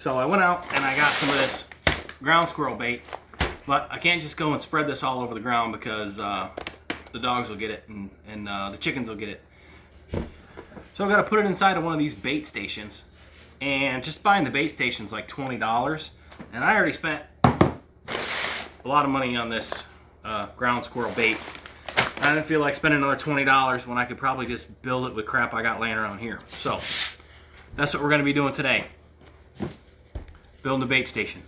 So I went out and I got some of this ground squirrel bait, but I can't just go and spread this all over the ground because the dogs will get it and the chickens will get it. So I've got to put it inside of one of these bait stations, and just buying the bait station's like $20, and I already spent a lot of money on this ground squirrel bait. I didn't feel like spending another $20 when I could probably just build it with crap I got laying around here. So that's what we're going to be doing today. Building a bait station.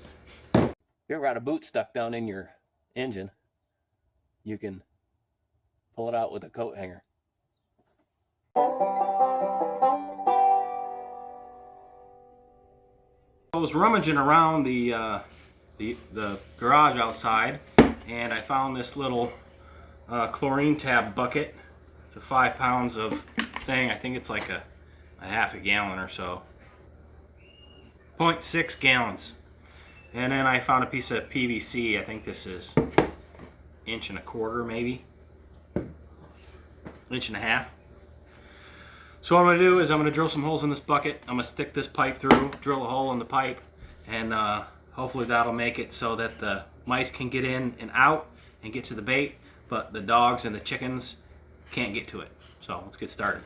If you ever got a boot stuck down in your engine, you can pull it out with a coat hanger. I was rummaging around the garage outside, and I found this little chlorine tab bucket. It's a 5 pounds of thing. I think it's like a half a gallon or so. 0.6 gallons. And then I found a piece of PVC. I think this is 1.25 inches maybe. 1.5 inches. So what I'm going to do is I'm going to drill some holes in this bucket. I'm going to stick this pipe through, drill a hole in the pipe, and hopefully that'll make it so that the mice can get in and out and get to the bait, but the dogs and the chickens can't get to it. So let's get started.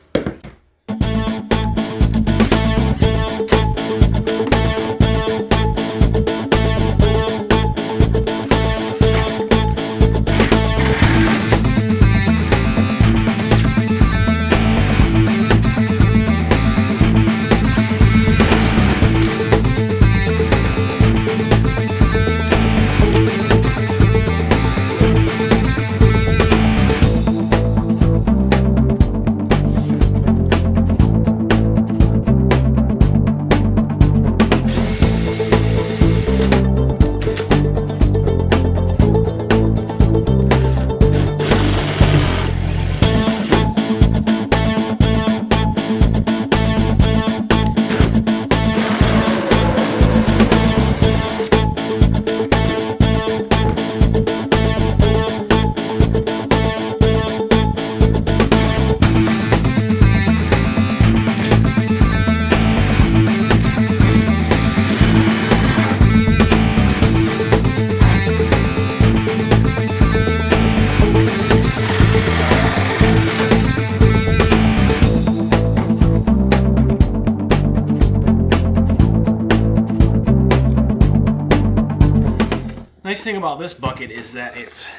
Nice thing about this bucket is that it's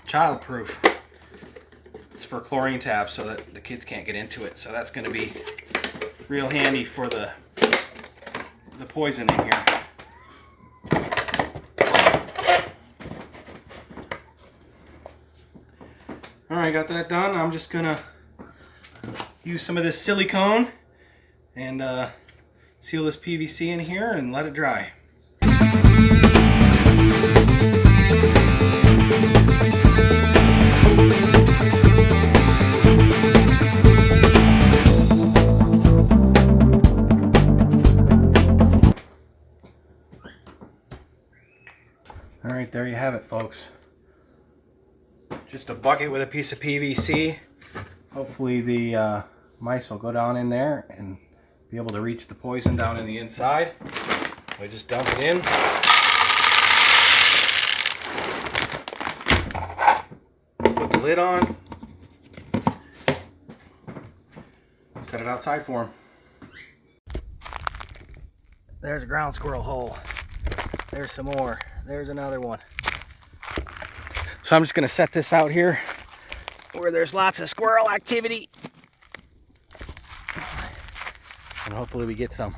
child-proof. It's for chlorine tabs so that the kids can't get into it. So that's going to be real handy for the poison in here. Alright, got that done. I'm just going to use some of this silicone and seal this PVC in here and let it dry. Alright, there you have it, folks. Just a bucket with a piece of PVC. Hopefully the mice will go down in there and be able to reach the poison down in the inside. I just dump it in. Put the lid on. Set it outside for them. There's a ground squirrel hole. There's some more. There's another one. So I'm just going to set this out here where there's lots of squirrel activity. And hopefully we get some.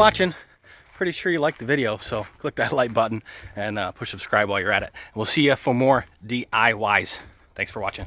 watching. Pretty sure you liked the video, so click that like button and push subscribe while you're at it. We'll see you for more DIYs. Thanks for watching.